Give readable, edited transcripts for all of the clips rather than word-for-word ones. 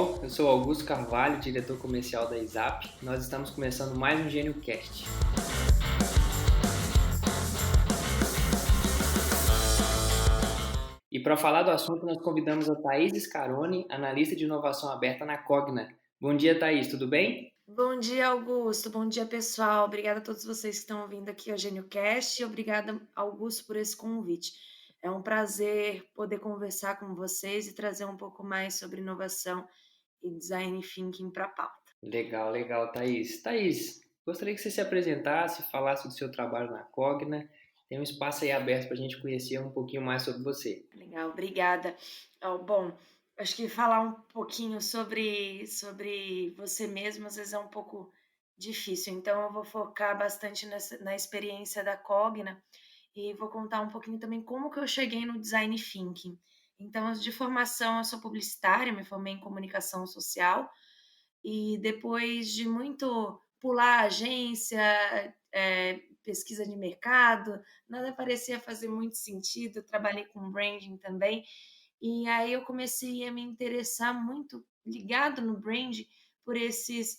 pessoal, eu sou Augusto Carvalho, diretor comercial da ISAP. Nós estamos começando mais um GênioCast. E para falar do assunto, nós convidamos a Thaís Scaroni, analista de inovação aberta na Cogna. Bom dia, Thaís, tudo bem? Bom dia, Augusto. Bom dia, pessoal. Obrigada a todos vocês que estão ouvindo aqui ao GenioCast. Obrigada, Augusto, por esse convite. É um prazer poder conversar com vocês e trazer um pouco mais sobre inovação e design thinking para a pauta. Legal, legal, Thaís. Thaís, gostaria que você se apresentasse, falasse do seu trabalho na Cogna. Tem um espaço aí aberto para a gente conhecer um pouquinho mais sobre você. Legal, obrigada. Bom, acho que falar um pouquinho sobre você mesmo às vezes é um pouco difícil, então eu vou focar bastante na experiência da Cogna e vou contar um pouquinho também como que eu cheguei no design thinking. Então, de formação, eu sou publicitária, me formei em comunicação social e depois de muito pular agência, pesquisa de mercado, nada parecia fazer muito sentido. Eu trabalhei com branding também, e aí eu comecei a me interessar muito, ligado no brand, por esses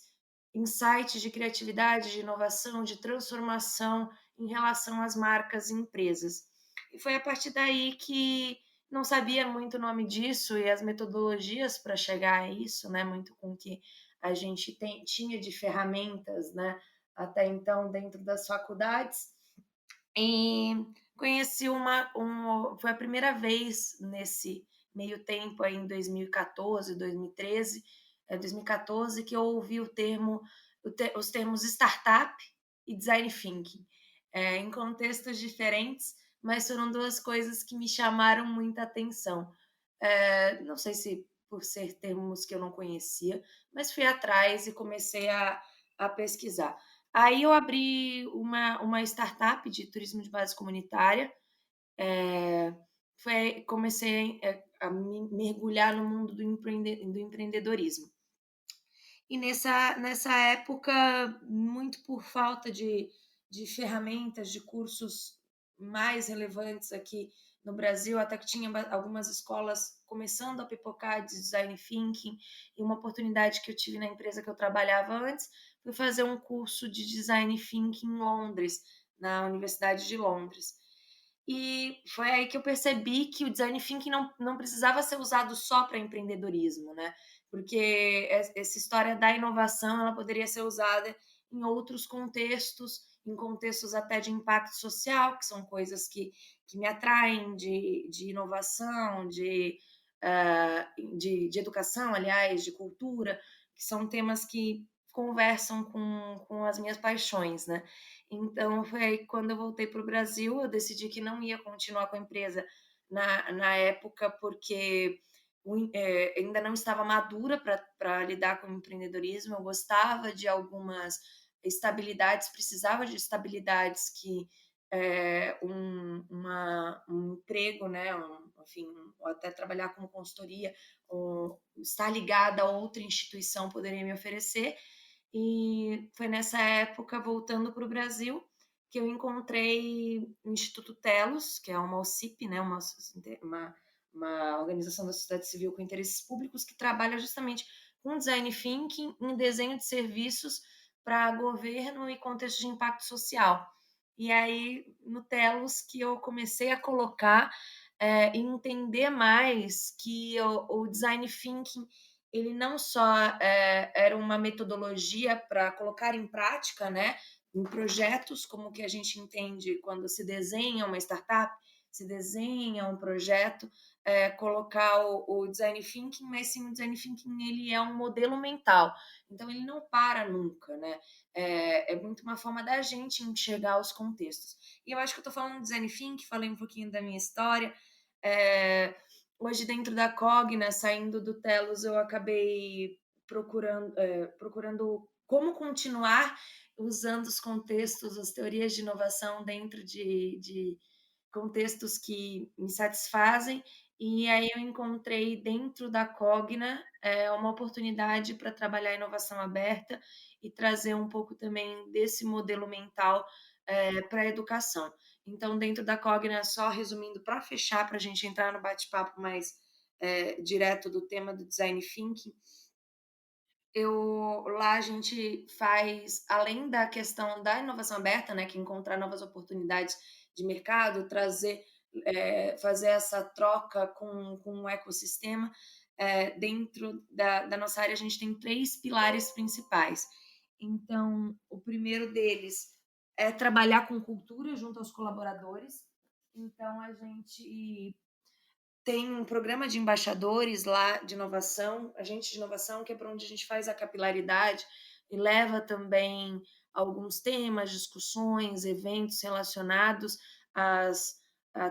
insights de criatividade, de inovação, de transformação em relação às marcas e empresas. E foi a partir daí que não sabia muito o nome disso e as metodologias para chegar a isso, né? Muito com que a gente tinha de ferramentas, né? Até então, dentro das faculdades. E conheci foi a primeira vez nesse meio tempo aí em 2014, 2013, 2014 que eu ouvi os termos startup e design thinking, em contextos diferentes, mas foram duas coisas que me chamaram muita atenção. Não sei se por ser termos que eu não conhecia, mas fui atrás e comecei a pesquisar. Aí eu abri uma startup de turismo de base comunitária, comecei a me mergulhar no mundo do empreendedorismo. E nessa época, muito por falta de ferramentas, de cursos mais relevantes aqui no Brasil, até que tinha algumas escolas começando a pipocar de design thinking, e uma oportunidade que eu tive na empresa que eu trabalhava antes, foi fazer um curso de design thinking em Londres, na Universidade de Londres. E foi aí que eu percebi que o design thinking não precisava ser usado só para empreendedorismo, né? Porque essa história da inovação ela poderia ser usada em outros contextos, em contextos até de impacto social, que são coisas que me atraem, de inovação, de educação, aliás, de cultura, que são temas que conversam com as minhas paixões, né? Então, foi aí que quando eu voltei para o Brasil, eu decidi que não ia continuar com a empresa na época, porque ainda não estava madura para lidar com o empreendedorismo. Eu gostava de algumas estabilidades, precisava de estabilidades que um emprego, né, enfim, ou até trabalhar como consultoria, ou estar ligada a outra instituição poderia me oferecer. E foi nessa época, voltando para o Brasil, que eu encontrei o Instituto Telos, que é uma OCIP, né, uma organização da sociedade civil com interesses públicos, que trabalha justamente com design thinking em desenho de serviços para governo e contexto de impacto social. E aí, no Telos, que eu comecei a colocar e entender mais que o design thinking ele não só era uma metodologia para colocar em prática, né, em projetos, como que a gente entende quando se desenha uma startup, se desenha um projeto, colocar o design thinking, mas sim o design thinking ele é um modelo mental, então ele não para nunca, né? É muito uma forma da gente enxergar os contextos. E eu acho que eu estou falando de design thinking, falei um pouquinho da minha história. Hoje, dentro da Cogna, saindo do Telos, eu acabei procurando como continuar usando os contextos, as teorias de inovação dentro de contextos que me satisfazem. E aí eu encontrei dentro da Cogna uma oportunidade para trabalhar a inovação aberta e trazer um pouco também desse modelo mental para a educação. Então, dentro da Cogna, só resumindo para fechar, para a gente entrar no bate-papo mais direto do tema do design thinking, Lá a gente faz, além da questão da inovação aberta, né, que é encontrar novas oportunidades de mercado, fazer essa troca com o ecossistema, dentro da nossa área a gente tem 3 pilares principais. Então, o primeiro deles é trabalhar com cultura junto aos colaboradores. Então a gente tem um programa de embaixadores lá de inovação, agente de inovação, que é para onde a gente faz a capilaridade e leva também alguns temas, discussões, eventos relacionados à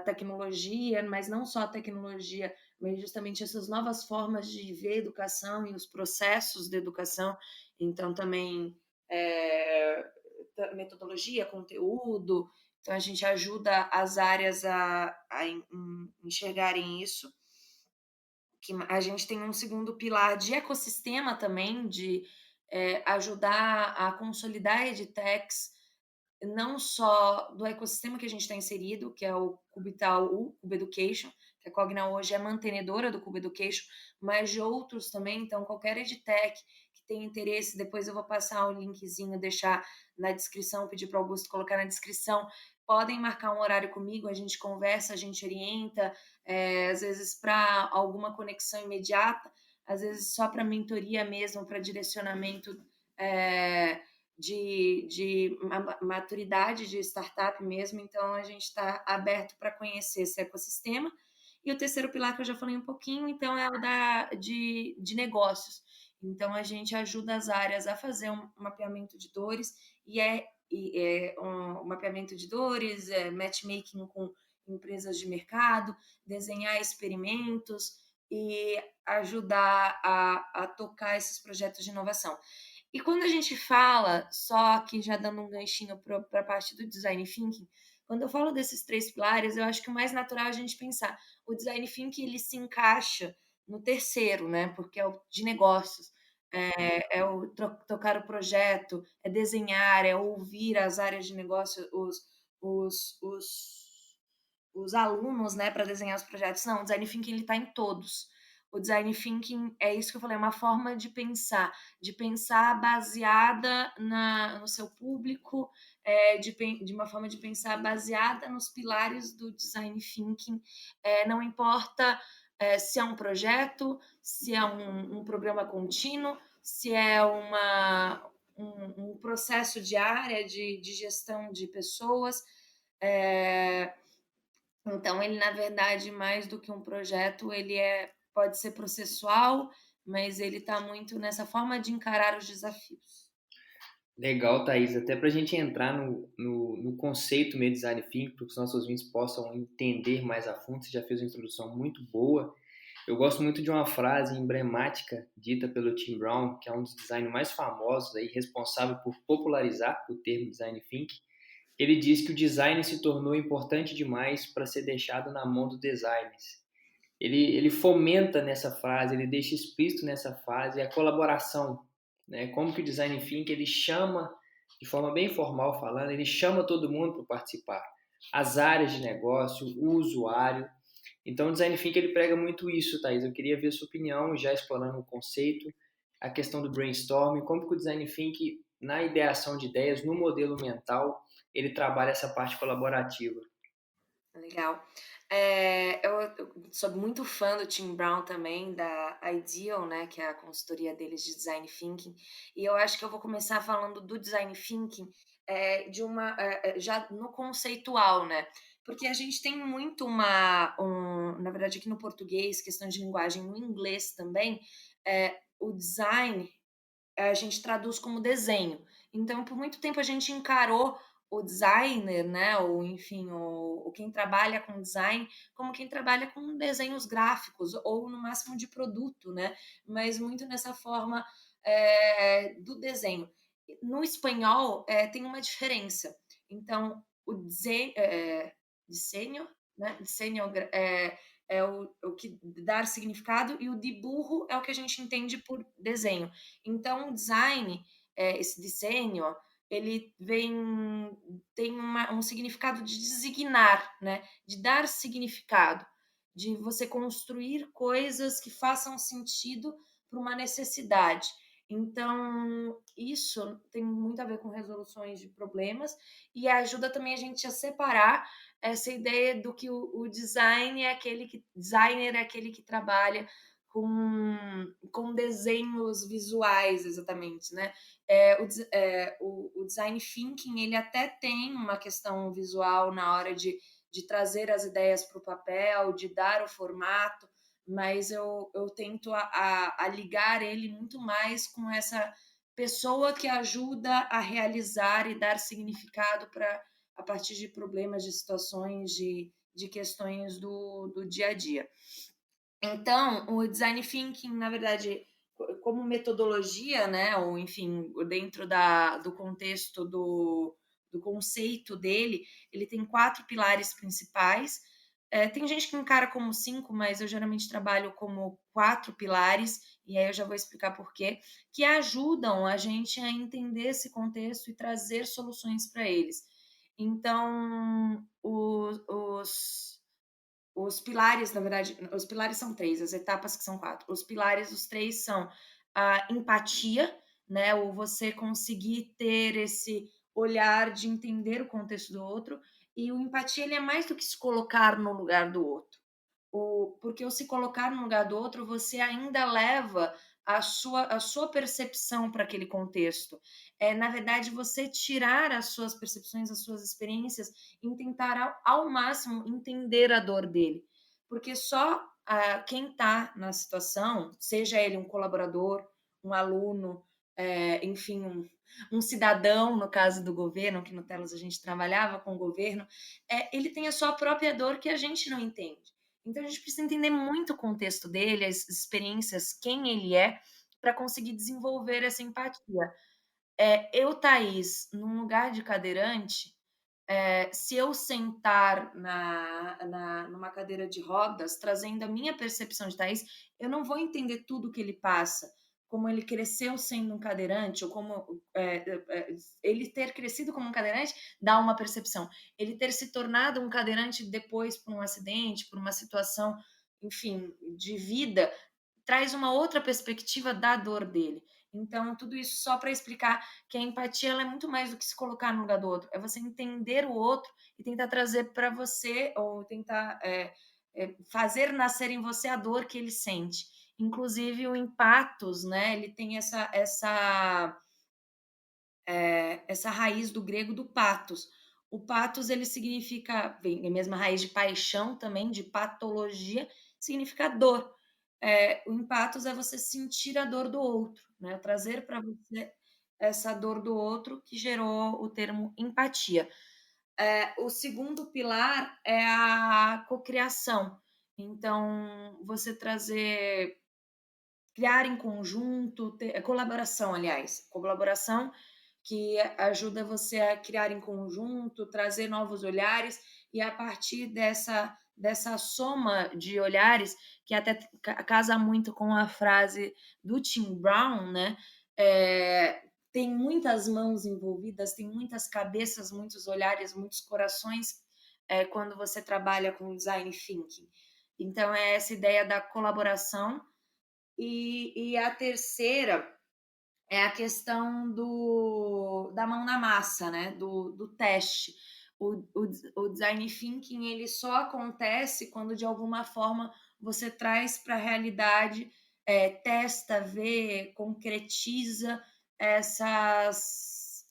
tecnologia, mas não só a tecnologia, mas justamente essas novas formas de ver educação e os processos de educação. Então, também é, metodologia, conteúdo, então a gente ajuda as áreas a enxergarem isso. Que a gente tem um segundo pilar de ecossistema também, de ajudar a consolidar a edtechs, não só do ecossistema que a gente está inserido, que é o Cubital U, Cube Education, que a Cogna hoje é mantenedora do Cube Education, mas de outros também. Então, qualquer edtech que tenha interesse, depois eu vou passar o linkzinho, deixar na descrição, pedir para o Augusto colocar na descrição. Podem marcar um horário comigo, a gente conversa, a gente orienta, às vezes para alguma conexão imediata, às vezes só para mentoria mesmo, para direcionamento de maturidade de startup mesmo. Então, a gente está aberto para conhecer esse ecossistema. E o terceiro pilar que eu já falei um pouquinho, então, é o de negócios. Então, a gente ajuda as áreas a fazer um mapeamento de dores um mapeamento de dores, matchmaking com empresas de mercado, desenhar experimentos e ajudar a tocar esses projetos de inovação. E quando a gente fala, só que já dando um ganchinho para a parte do design thinking, quando eu falo desses 3 pilares, eu acho que o mais natural é a gente pensar, o design thinking ele se encaixa no terceiro, né? Porque é o de negócios, é o tocar o projeto, é desenhar, é ouvir as áreas de negócio, os, os, os alunos, né, para desenhar os projetos. Não, o design thinking ele está em todos. O design thinking é isso que eu falei, é uma forma de pensar baseada no seu público, de uma forma de pensar baseada nos pilares do design thinking. Não importa se é um projeto, se é um programa contínuo, se é um processo de área de gestão de pessoas. Então, ele, na verdade, mais do que um projeto, pode ser processual, mas ele está muito nessa forma de encarar os desafios. Legal, Thaís. Até para a gente entrar no conceito meio design thinking, para que os nossos ouvintes possam entender mais a fundo, você já fez uma introdução muito boa. Eu gosto muito de uma frase emblemática dita pelo Tim Brown, que é um dos designers mais famosos aí, responsável por popularizar o termo design thinking. Ele diz que o design se tornou importante demais para ser deixado na mão dos designers. Ele fomenta nessa frase, ele deixa explícito nessa frase a colaboração, né? Como que o design thinking ele chama, de forma bem formal falando, ele chama todo mundo para participar. As áreas de negócio, o usuário. Então o design thinking ele prega muito isso, Thaís. Eu queria ver a sua opinião, já explorando o conceito, a questão do brainstorming, como que o design thinking na ideação de ideias, no modelo mental, ele trabalha essa parte colaborativa. Legal. Eu sou muito fã do Tim Brown também, da Ideal, né, que é a consultoria deles de Design Thinking, e eu acho que eu vou começar falando do Design Thinking, já no conceitual, né, porque a gente tem muito na verdade aqui no português, questão de linguagem, no inglês também, o design a gente traduz como desenho. Então, por muito tempo a gente encarou o designer, né, ou enfim, o quem trabalha com design, como quem trabalha com desenhos gráficos, ou no máximo de produto, né, mas muito nessa forma do desenho. No espanhol, tem uma diferença. Então, o desenho, né, desenho é o que dar significado, e o dibujo é o que a gente entende por desenho. Então, o design, esse desenho, ele tem um significado de designar, né? De dar significado, de você construir coisas que façam sentido para uma necessidade. Então, isso tem muito a ver com resoluções de problemas e ajuda também a gente a separar essa ideia do que o designer é aquele que trabalha com desenhos visuais, exatamente, né? O design thinking, ele até tem uma questão visual na hora de trazer as ideias para o papel, de dar o formato, mas eu tento a ligar ele muito mais com essa pessoa que ajuda a realizar e dar significado para a partir de problemas, de situações, de questões do dia a dia. Então, o design thinking, na verdade, como metodologia, né, ou enfim, dentro do contexto do conceito dele, ele tem 4 pilares principais. Tem gente que encara como 5, mas eu geralmente trabalho como 4 pilares, e aí eu já vou explicar por quê, que ajudam a gente a entender esse contexto e trazer soluções para eles. Então, os pilares, na verdade, os pilares são 3, as etapas que são 4. Os pilares, os 3 são a empatia, né, o você conseguir ter esse olhar de entender o contexto do outro, e o empatia ele é mais do que se colocar no lugar do outro. Porque o se colocar no lugar do outro, você ainda leva a sua percepção para aquele contexto. Na verdade, você tirar as suas percepções, as suas experiências, e tentar ao máximo entender a dor dele. Porque só quem está na situação, seja ele um colaborador, um aluno, enfim, um cidadão, no caso do governo, que no Telos a gente trabalhava com o governo, ele tem a sua própria dor que a gente não entende. Então a gente precisa entender muito o contexto dele, as experiências, quem ele é, para conseguir desenvolver essa empatia. Eu, Thaís, num lugar de cadeirante, se eu sentar numa cadeira de rodas, trazendo a minha percepção de Thaís, eu não vou entender tudo que ele passa, como ele cresceu sendo um cadeirante, ou como ele ter crescido como um cadeirante dá uma percepção. Ele ter se tornado um cadeirante depois por um acidente, por uma situação, enfim, de vida, traz uma outra perspectiva da dor dele. Então, tudo isso só para explicar que a empatia ela é muito mais do que se colocar no lugar do outro, é você entender o outro e tentar trazer para você, ou tentar fazer nascer em você a dor que ele sente. Inclusive, o empatos, né? Ele tem essa raiz do grego do patos. O patos ele significa, vem a mesma raiz de paixão também, de patologia, significa dor. O empatos é você sentir a dor do outro, né? Trazer para você essa dor do outro que gerou o termo empatia. O segundo pilar é a cocriação. Então, você criar em conjunto, colaboração, aliás, colaboração que ajuda você a criar em conjunto, trazer novos olhares e a partir dessa soma de olhares, que até casa muito com a frase do Tim Brown, né? Tem muitas mãos envolvidas, tem muitas cabeças, muitos olhares, muitos corações quando você trabalha com design thinking. Então, é essa ideia da colaboração. E a terceira é a questão da mão na massa, né? Do teste. O design thinking ele só acontece quando de alguma forma você traz para a realidade, testa, vê, concretiza essas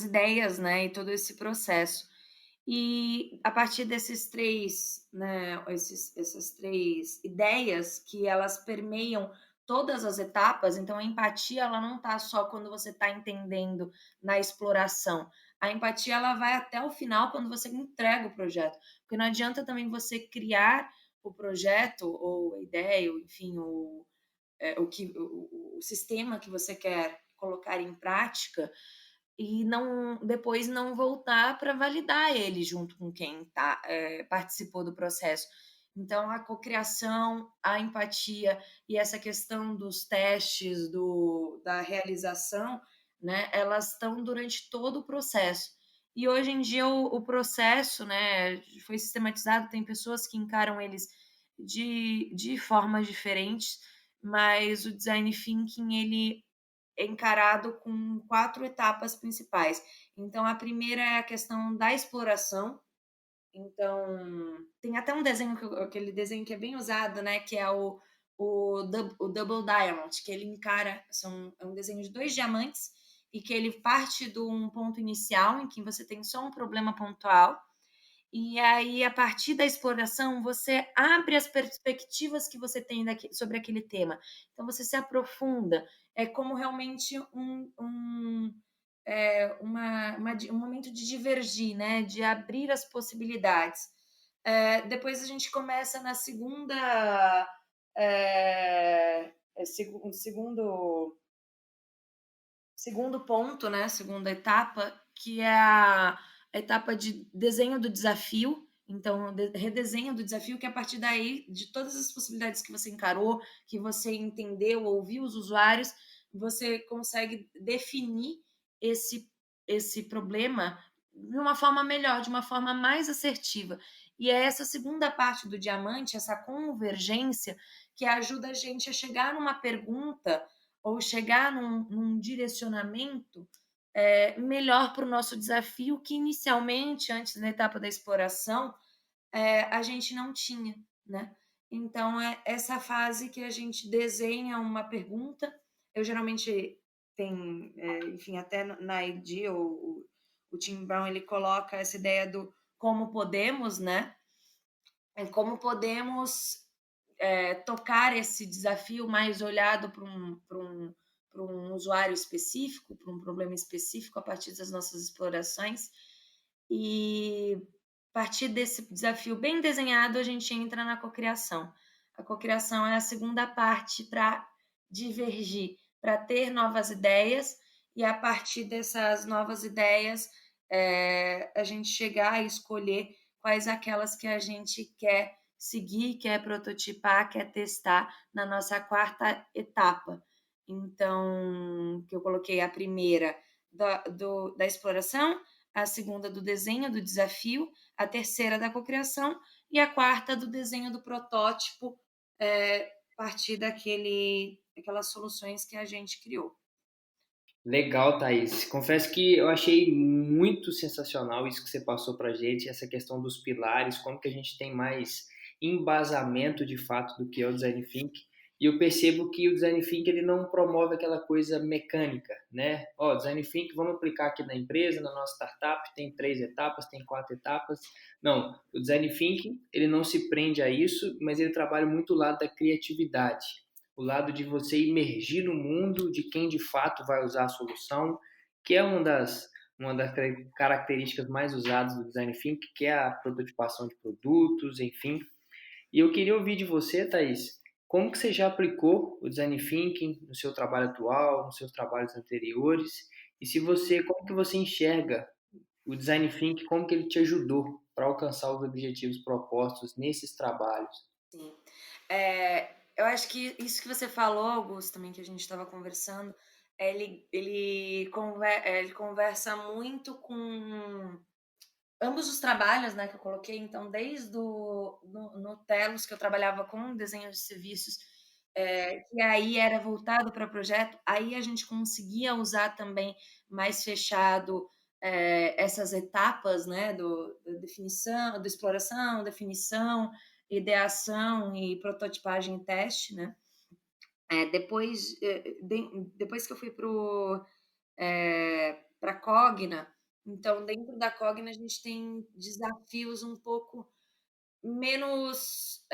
ideias, né? E todo esse processo. E a partir desses três, né, essas três ideias que elas permeiam todas as etapas, então a empatia ela não está só quando você está entendendo na exploração. A empatia ela vai até o final quando você entrega o projeto. Porque não adianta também você criar o projeto, ou a ideia, ou enfim, o sistema que você quer colocar em prática e depois não voltar para validar ele junto com quem participou do processo. Então, a cocriação, a empatia e essa questão dos testes, da realização, né, elas estão durante todo o processo. E hoje em dia o processo, né, foi sistematizado, tem pessoas que encaram eles de formas diferentes. mas o design thinking ele é encarado com 4 etapas principais. Então a primeira é a questão da exploração, então tem até um desenho aquele desenho que é bem usado, né, que é o Double Diamond, que ele encara é um desenho de 2 diamantes e que ele parte de um ponto inicial em que você tem só um problema pontual, e aí, a partir da exploração, você abre as perspectivas que você tem sobre aquele tema. Então, você se aprofunda. É como realmente um momento de divergir, né? De abrir as possibilidades. Depois a gente começa na segunda. É, é, segundo ponto, né? Segunda etapa, que é a etapa de desenho do desafio. Então, redesenho do desafio, que a partir daí, de todas as possibilidades que você encarou, que você entendeu, ouviu os usuários, você consegue definir esse problema de uma forma melhor, de uma forma mais assertiva. E é essa segunda parte do diamante, essa convergência, que ajuda a gente a chegar numa pergunta ou chegar num direcionamento melhor para o nosso desafio, que inicialmente, antes da etapa da exploração, a gente não tinha, né? Então, é essa fase que a gente desenha uma pergunta. Eu geralmente tem, enfim, até na ID, o Tim Brown, ele coloca essa ideia do como podemos, né? Como podemos tocar esse desafio mais olhado para um usuário específico, para um problema específico, a partir das nossas explorações. E a partir desse desafio bem desenhado, a gente entra na cocriação. A cocriação é a segunda parte para divergir, para ter novas ideias, e a partir dessas novas ideias, a gente chegar e escolher quais aquelas que a gente quer seguir, quer prototipar, quer testar na nossa quarta etapa. Então, que eu coloquei a primeira da exploração, a segunda do desenho do desafio, a terceira da cocriação e a quarta do desenho do protótipo, a partir daquelas soluções que a gente criou. Legal, Thaís. Confesso que eu achei muito sensacional isso que você passou para a gente, essa questão dos pilares, como que a gente tem mais embasamento de fato do que é o Design Thinking. E eu percebo que o Design Thinking ele não promove aquela coisa mecânica, né? Ó, Design Thinking, vamos aplicar aqui na empresa, na nossa startup, tem 3 etapas, tem 4 etapas. Não, o Design Thinking ele não se prende a isso, mas ele trabalha muito o lado da criatividade, o lado de você imergir no mundo de quem de fato vai usar a solução, que é uma das características mais usadas do Design Thinking, que é a prototipação de produtos, enfim. E eu queria ouvir de você, Thaís, como que você já aplicou o Design Thinking no seu trabalho atual, nos seus trabalhos anteriores, e se você, como que você enxerga o Design Thinking, como que ele te ajudou para alcançar os objetivos propostos nesses trabalhos? Sim. Eu acho que isso que você falou, Augusto, também que a gente estava conversando, ele conversa muito com ambos os trabalhos, né, que eu coloquei. Então, desde no Telos, que eu trabalhava com desenho de serviços, que aí era voltado para projeto, aí a gente conseguia usar também mais fechado essas etapas, né, da definição, da exploração, definição, ideação e prototipagem e teste, né? Depois que eu fui para a Cogna, então dentro da Cogna a gente tem desafios um pouco menos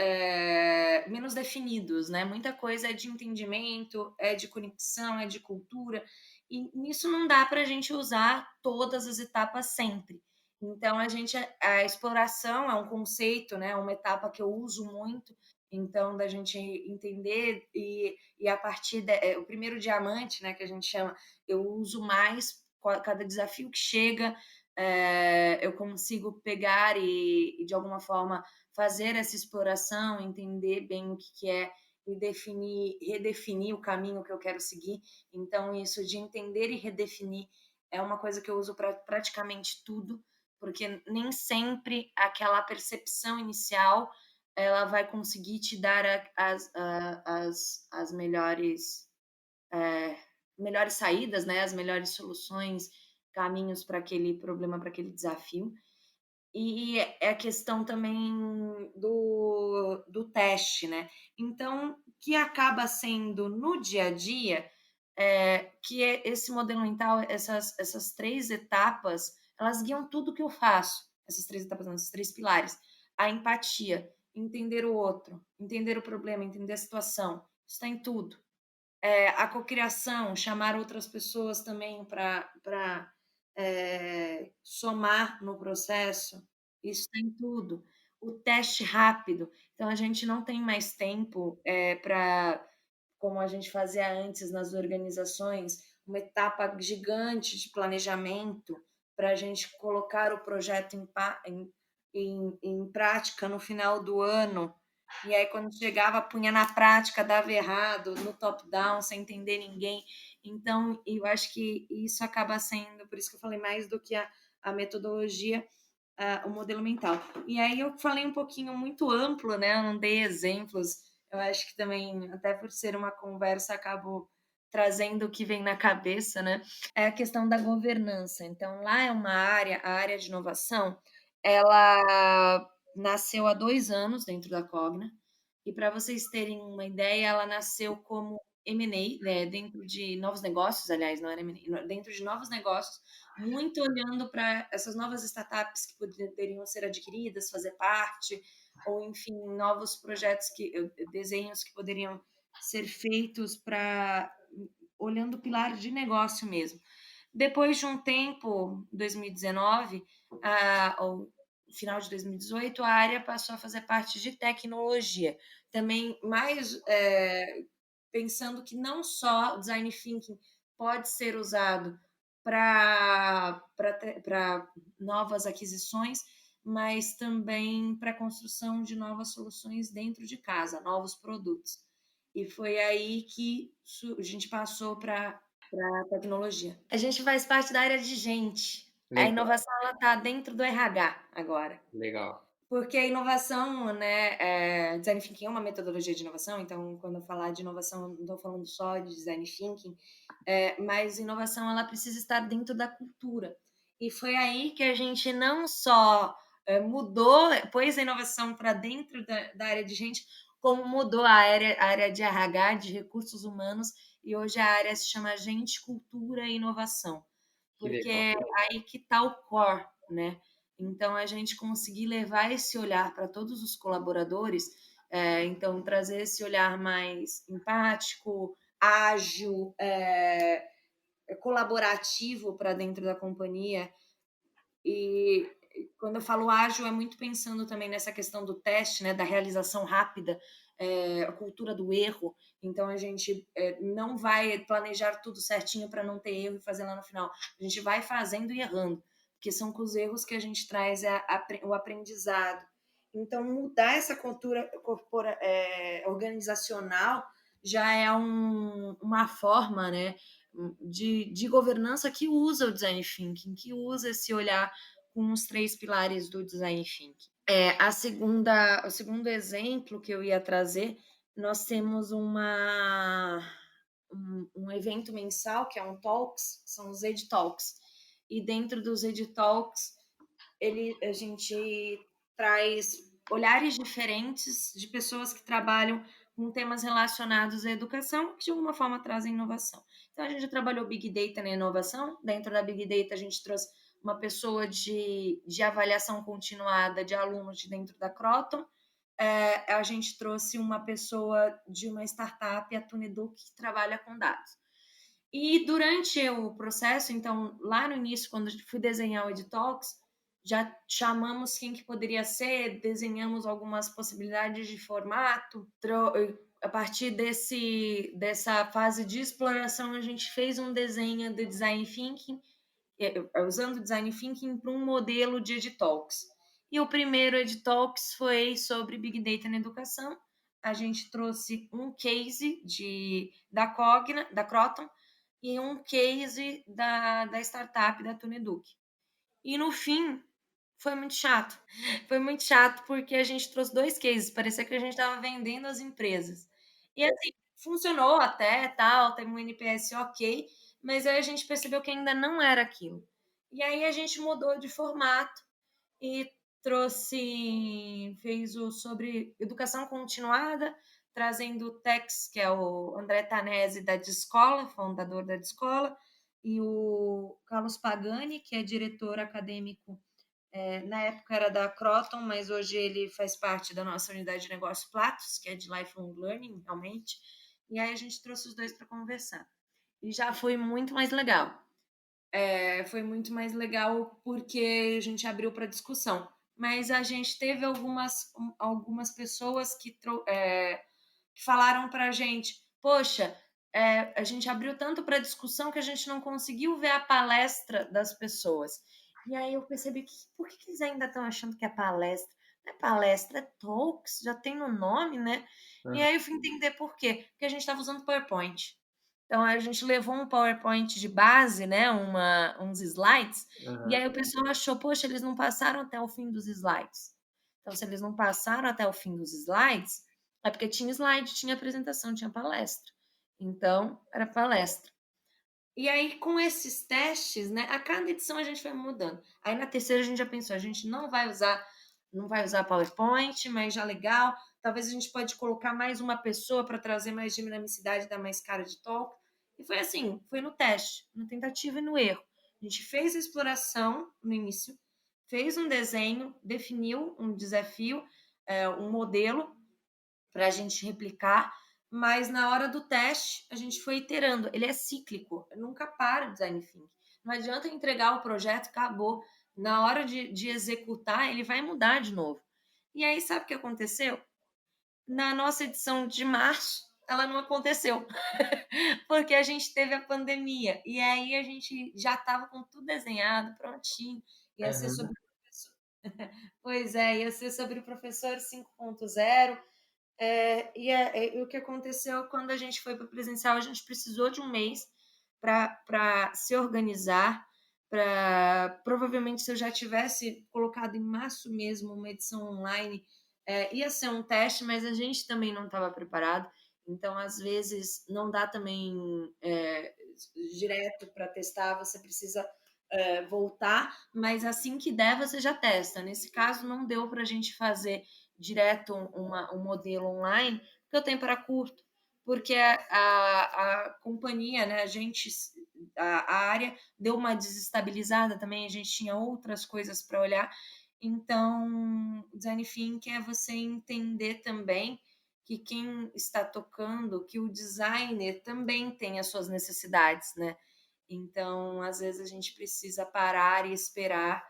definidos, né? Muita coisa é de entendimento, é de conexão, é de cultura, e nisso não dá para a gente usar todas as etapas sempre. Então a exploração é um conceito, né? Uma etapa que eu uso muito. Então da gente entender e a partir o primeiro diamante, né? Que a gente chama, eu uso mais cada desafio que chega. Eu consigo pegar e de alguma forma fazer essa exploração, entender bem o que é e redefinir o caminho que eu quero seguir. Então, isso de entender e redefinir é uma coisa que eu uso para praticamente tudo, porque nem sempre aquela percepção inicial ela vai conseguir te dar as melhores, eh, melhores saídas, né, as melhores soluções, caminhos para aquele problema, para aquele desafio. E é a questão também do teste, né. Então, que acaba sendo no dia a dia, que é esse modelo mental, essas 3 etapas, elas guiam tudo que eu faço. Essas 3 etapas não, esses 3 pilares. A empatia, entender o outro, entender o problema, entender a situação, isso está em tudo. A cocriação, chamar outras pessoas também para somar no processo, isso tem tudo. O teste rápido, então a gente não tem mais tempo, para como a gente fazia antes nas organizações, uma etapa gigante de planejamento para a gente colocar o projeto em prática no final do ano. E aí, quando chegava, punha na prática, dava errado, no top-down, sem entender ninguém. Então, eu acho que isso acaba sendo, por isso que eu falei mais do que a metodologia, o modelo mental. E aí eu falei um pouquinho muito amplo, né? Eu não dei exemplos. Eu acho que também, até por ser uma conversa, acabo trazendo o que vem na cabeça, né? É a questão da governança. Então, lá é uma área, a área de inovação, ela nasceu há 2 anos dentro da Cogna, e para vocês terem uma ideia, ela nasceu como M&A, né, dentro de novos negócios, aliás, não era M&A, dentro de novos negócios, muito olhando para essas novas startups que poderiam ser adquiridas, fazer parte, ou enfim, novos projetos desenhos que poderiam ser feitos para olhando o pilar de negócio mesmo. Depois de um tempo, 2019, ou final de 2018, a área passou a fazer parte de tecnologia. Também mais pensando que não só o design thinking pode ser usado para novas aquisições, mas também para a construção de novas soluções dentro de casa, novos produtos. E foi aí que a gente passou para a tecnologia. A gente faz parte da área de gente. A Legal, inovação ela está dentro do RH agora. legal. Porque a inovação, né, design thinking é uma metodologia de inovação, então quando eu falar de inovação, não estou falando só de design thinking, mas inovação ela precisa estar dentro da cultura. E foi aí que a gente não só mudou, pôs a inovação para dentro da área de gente, como mudou a área de RH, de recursos humanos, e hoje a área se chama Gente, Cultura e Inovação. Que Porque legal. é aí que está o core, né? Então, a gente conseguir levar esse olhar para todos os colaboradores, então, trazer esse olhar mais empático, ágil, colaborativo para dentro da companhia. E quando eu falo ágil, é muito pensando também nessa questão do teste, né, da realização rápida, a cultura do erro. Então, a gente não vai planejar tudo certinho para não ter erro e fazer lá no final. A gente vai fazendo e errando, porque são com os erros que a gente traz o aprendizado. Então, mudar essa cultura organizacional já é uma forma, né, de governança que usa o design thinking, que usa esse olhar com os 3 pilares do design thinking. O segundo exemplo que eu ia trazer, nós temos um evento mensal que é um Talks, são os Ed Talks. E dentro dos Ed Talks, a gente traz olhares diferentes de pessoas que trabalham com temas relacionados à educação, que de alguma forma trazem inovação. Então, a gente já trabalhou Big Data na inovação. Dentro da Big Data, a gente trouxe uma pessoa de avaliação continuada de alunos de dentro da Croton. A gente trouxe uma pessoa de uma startup, a Tuneduc, que trabalha com dados. E durante o processo, então, lá no início, quando fui desenhar o EdTalks, já chamamos quem que poderia ser, desenhamos algumas possibilidades de formato. A partir dessa fase de exploração, a gente fez um desenho de design thinking, usando o design thinking para um modelo de EdTalks. E o primeiro EdTalks foi sobre Big Data na educação. A gente trouxe um case da Cogna, da Croton, e um case da startup da Tuneduc. E no fim, Foi muito chato. Foi muito chato, porque a gente trouxe 2 cases, parecia que a gente estava vendendo as empresas. E assim, funcionou até, tal, teve um NPS ok, mas aí a gente percebeu que ainda não era aquilo. E aí a gente mudou de formato e fez o sobre educação continuada, trazendo o Tex, que é o André Tanese da Descola, fundador da Descola, e o Carlos Pagani, que é diretor acadêmico, na época era da Croton, mas hoje ele faz parte da nossa unidade de negócio Platos, que é de Lifelong Learning, realmente. E aí a gente trouxe os dois para conversar. E já foi muito mais legal. Foi muito mais legal porque a gente abriu para discussão. Mas a gente teve algumas pessoas que falaram para a gente: poxa, a gente abriu tanto para discussão que a gente não conseguiu ver a palestra das pessoas. E aí eu percebi que por que eles ainda estão achando que é palestra? Não é palestra, é talks, já tem no nome, né? E Aham, aí eu fui entender por quê. Porque a gente estava usando PowerPoint. Então a gente levou um PowerPoint de base, né, uns slides, e aham, aí o pessoal achou, poxa, eles não passaram até o fim dos slides. Então, se eles não passaram até o fim dos slides, é porque tinha slide, tinha apresentação, tinha palestra. Então, era palestra. E aí, com esses testes, né, a cada edição a gente foi mudando. Aí na terceira a gente já pensou, a gente não vai usar PowerPoint, mas já legal. Talvez a gente pode colocar mais uma pessoa para trazer mais dinamicidade, dar mais cara de talk. E foi assim, foi no teste, na tentativa e no erro. A gente fez a exploração no início, fez um desenho, definiu um desafio, um modelo para a gente replicar, mas na hora do teste a gente foi iterando. Ele é cíclico, nunca para o design thinking. Não adianta entregar o projeto, acabou. Na hora de executar, ele vai mudar de novo. E aí, sabe o que aconteceu? Na nossa edição de março, ela não aconteceu, porque a gente teve a pandemia. E aí a gente já estava com tudo desenhado, prontinho. Ia ser aham. sobre o professor. Pois é, ia ser sobre o professor 5.0. E o que aconteceu quando a gente foi para o presencial, a gente precisou de um mês para se organizar, para provavelmente se eu já tivesse colocado em março mesmo uma edição online, ia ser um teste, mas a gente também não estava preparado. Então, às vezes, não dá também direto para testar, você precisa voltar, mas assim que der, você já testa. Nesse caso, não deu para a gente fazer direto um modelo online, porque o tempo era curto, porque a companhia, né, a área deu uma desestabilizada também, a gente tinha outras coisas para olhar. Então, design thinking é você entender também que quem está tocando, que o designer também tem as suas necessidades, né? Então, às vezes a gente precisa parar e esperar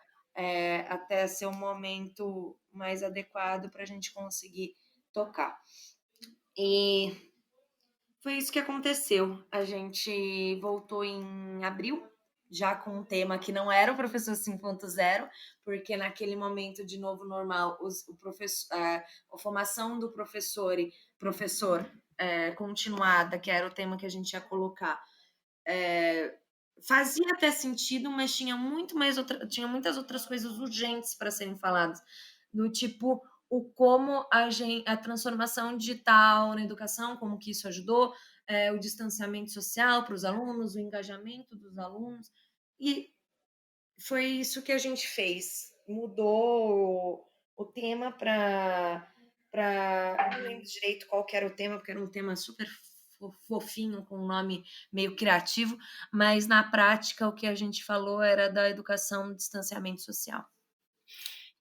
até ser um momento mais adequado para a gente conseguir tocar. E foi isso que aconteceu. A gente voltou em abril, já com um tema que não era o professor 5.0, porque naquele momento de novo normal, a formação do professor continuada, que era o tema que a gente ia colocar, fazia até sentido, mas tinha muitas outras coisas urgentes para serem faladas, do tipo como a transformação digital na educação, como que isso ajudou, o distanciamento social para os alunos, o engajamento dos alunos, e foi isso que a gente fez. Mudou o tema não lembro direito qual que era o tema, porque era um tema super fofinho, com um nome meio criativo, mas na prática o que a gente falou era da educação no distanciamento social.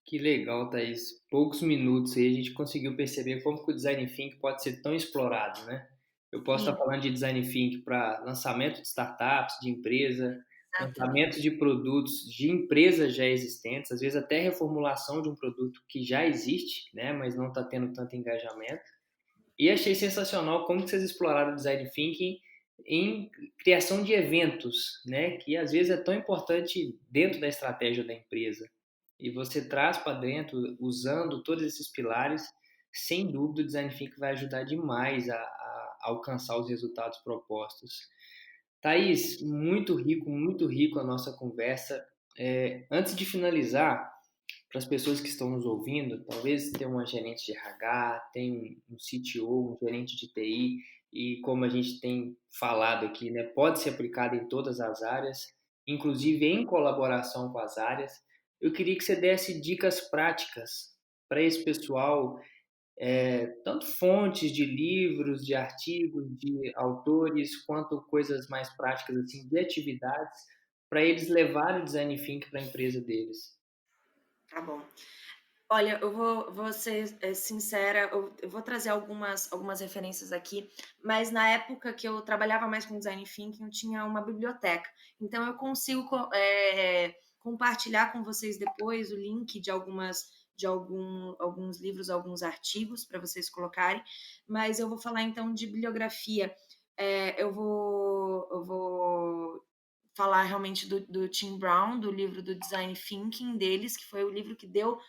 Que legal, Thaís. Poucos minutos aí a gente conseguiu perceber como que o design thinking pode ser tão explorado, né? Eu posso estar Sim, falando de design thinking para lançamento de startups, de empresa, lançamento exatamente. de produtos de empresas já existentes, às vezes até reformulação de um produto que já existe, né, mas não está tendo tanto engajamento. E achei sensacional como que vocês exploraram o design thinking em criação de eventos, né, que às vezes é tão importante dentro da estratégia da empresa. E você traz para dentro, usando todos esses pilares, sem dúvida o design thinking vai ajudar demais a alcançar os resultados propostos. Thaís, muito rico a nossa conversa. Antes de finalizar, para as pessoas que estão nos ouvindo, talvez ter uma gerente de RH, tem um CTO, um gerente de TI, e como a gente tem falado aqui, né, pode ser aplicado em todas as áreas, inclusive em colaboração com as áreas. Eu queria que você desse dicas práticas para esse pessoal, tanto fontes de livros, de artigos, de autores, quanto coisas mais práticas assim de atividades, para eles levarem o design thinking para a empresa deles. Tá bom. Olha, eu vou ser, sincera, eu vou trazer algumas referências aqui, mas na época que eu trabalhava mais com design thinking, eu tinha uma biblioteca. Então eu consigo compartilhar com vocês depois o link de alguns livros, alguns artigos para vocês colocarem, mas eu vou falar então de bibliografia. Eu vou falar realmente do Tim Brown, do livro do Design Thinking deles, que foi o livro que deu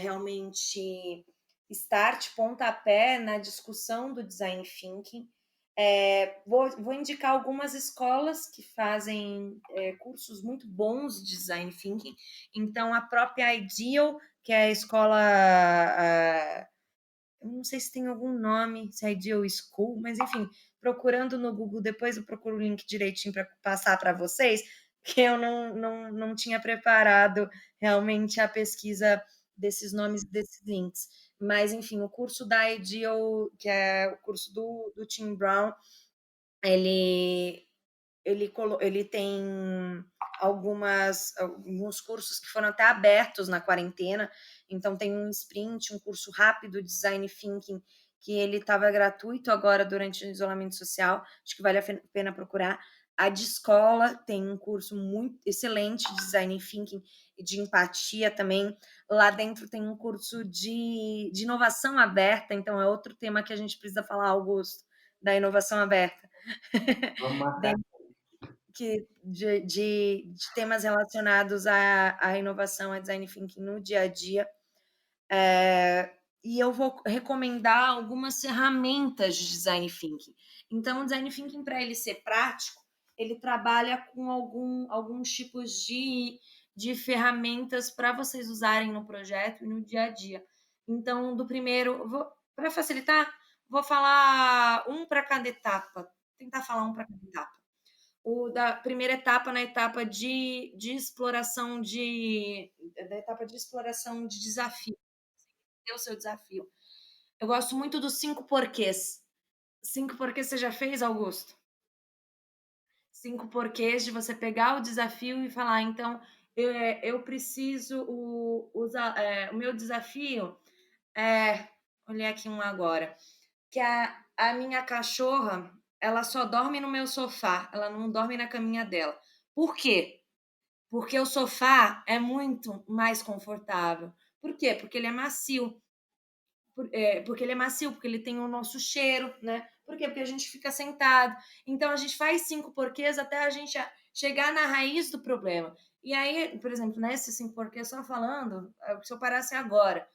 realmente start, pontapé na discussão do design thinking. Vou indicar algumas escolas que fazem cursos muito bons de design thinking. Então, a própria Ideal, que é a escola, eu não sei se tem algum nome, se é Ideal School, mas enfim, procurando no Google, depois eu procuro o link direitinho para passar para vocês, que eu não tinha preparado realmente a pesquisa desses nomes, desses links. Mas, enfim, o curso da Ideal, que é o curso do Tim Brown, ele, ele tem alguns cursos que foram até abertos na quarentena. Então, tem um sprint, um curso rápido de design thinking, que ele estava gratuito agora durante o isolamento social. Acho que vale a pena procurar. A de escola tem um curso muito excelente de design thinking e de empatia também. Lá dentro tem um curso de inovação aberta. Então, é outro tema que a gente precisa falar, Augusto, da inovação aberta. Vamos marcar. De temas relacionados à inovação, a design thinking no dia a dia. E eu vou recomendar algumas ferramentas de design thinking. Então, o design thinking, para ele ser prático, ele trabalha com alguns tipos de ferramentas para vocês usarem no projeto e no dia a dia. Então, do primeiro, para facilitar, vou falar um para cada etapa, tentar falar um para cada etapa. O da primeira etapa, na etapa de exploração da etapa de exploração de desafio, o seu desafio. Eu gosto muito dos 5 porquês. 5 porquês você já fez, Augusto? 5 porquês de você pegar o desafio e falar, então, eu preciso usar o meu desafio olhei aqui um agora, que a minha cachorra, ela só dorme no meu sofá, ela não dorme na caminha dela. Por quê? Porque o sofá é muito mais confortável. Por quê? Porque ele é macio. Porque ele é macio, porque ele tem o nosso cheiro, né? Por quê? Porque a gente fica sentado. Então a gente faz 5 porquês até a gente chegar na raiz do problema. E aí, por exemplo, nesses 5 porquês, só falando, se eu parasse agora.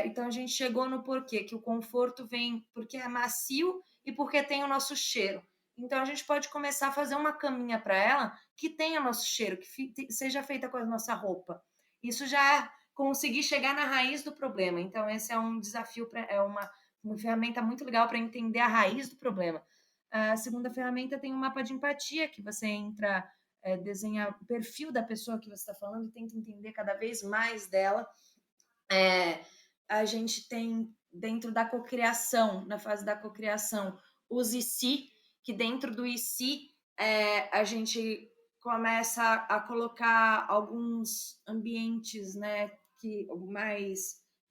Então a gente chegou no porquê, que o conforto vem porque é macio e porque tem o nosso cheiro. Então a gente pode começar a fazer uma caminha para ela que tenha nosso cheiro, que seja feita com a nossa roupa. Isso já é conseguir chegar na raiz do problema. Então esse é um desafio, é uma ferramenta muito legal para entender a raiz do problema. A segunda ferramenta tem um mapa de empatia, que você entra, desenha o perfil da pessoa que você está falando e tenta entender cada vez mais dela. A gente tem dentro da cocriação, na fase da cocriação, os IC, que dentro do IC a gente começa a colocar alguns ambientes, né, que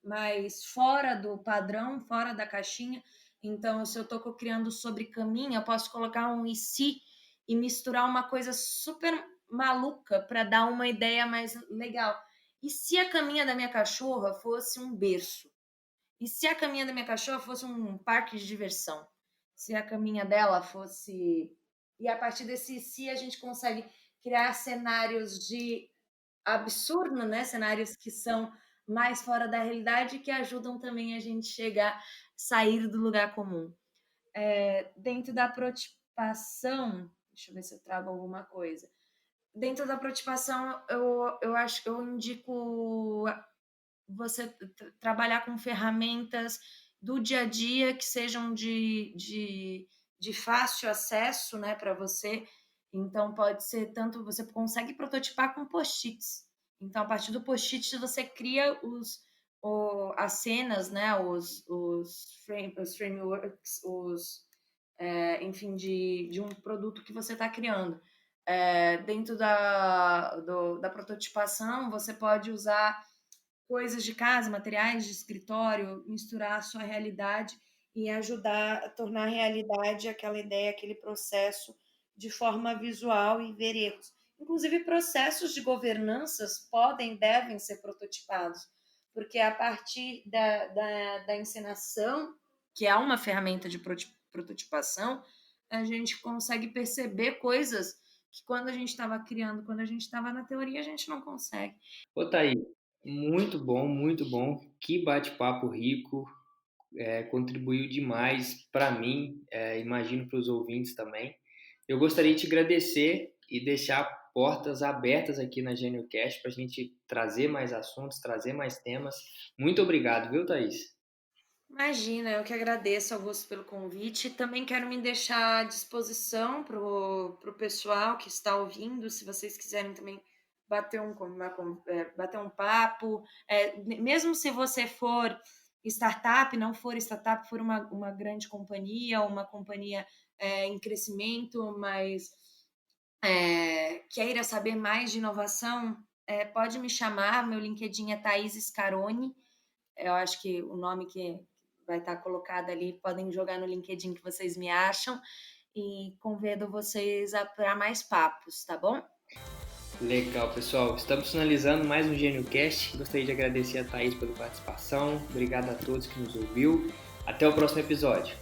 mais fora do padrão, fora da caixinha. Então, se eu estou cocriando sobre caminho, eu posso colocar um IC e misturar uma coisa super maluca para dar uma ideia mais legal. E se a caminha da minha cachorra fosse um berço? E se a caminha da minha cachorra fosse um parque de diversão? Se a caminha dela fosse. E a partir desse se a gente consegue criar cenários de absurdo, né? Cenários que são mais fora da realidade, que ajudam também a gente chegar, sair do lugar comum. Dentro da protipação, deixa eu ver se eu trago alguma coisa. Dentro da prototipação, eu acho que eu indico você trabalhar com ferramentas do dia a dia que sejam de fácil acesso, né, para você. Então, pode ser tanto, você consegue prototipar com post-its. Então, a partir do post-it, você cria as cenas, né, os frameworks, enfim, de um produto que você está criando. Dentro da prototipação, você pode usar coisas de casa, materiais de escritório, misturar a sua realidade e ajudar a tornar realidade aquela ideia, aquele processo de forma visual e ver erros. Inclusive, processos de governanças podem, devem ser prototipados, porque a partir da encenação, que é uma ferramenta de prototipação, a gente consegue perceber coisas que quando a gente estava criando, quando a gente estava na teoria, a gente não consegue. Ô, Thaís, muito bom, muito bom. Que bate-papo rico, contribuiu demais para mim, imagino para os ouvintes também. Eu gostaria de te agradecer e deixar portas abertas aqui na GenioCast para a gente trazer mais assuntos, trazer mais temas. Muito obrigado, viu, Thaís? Imagina, eu que agradeço, Augusto, pelo convite. Também quero me deixar à disposição para o pessoal que está ouvindo, se vocês quiserem também bater um papo. Mesmo se você for startup, não for startup, for uma grande companhia, uma companhia em crescimento, mas queira saber mais de inovação, pode me chamar. Meu LinkedIn é Thaís Scaroni. Eu acho que o nome que vai estar colocado ali, podem jogar no LinkedIn que vocês me acham, e convido vocês para mais papos, tá bom? Legal, pessoal. Estamos finalizando mais um GenioCast. Gostaria de agradecer a Thaís pela participação. Obrigado a todos que nos ouviu. Até o próximo episódio.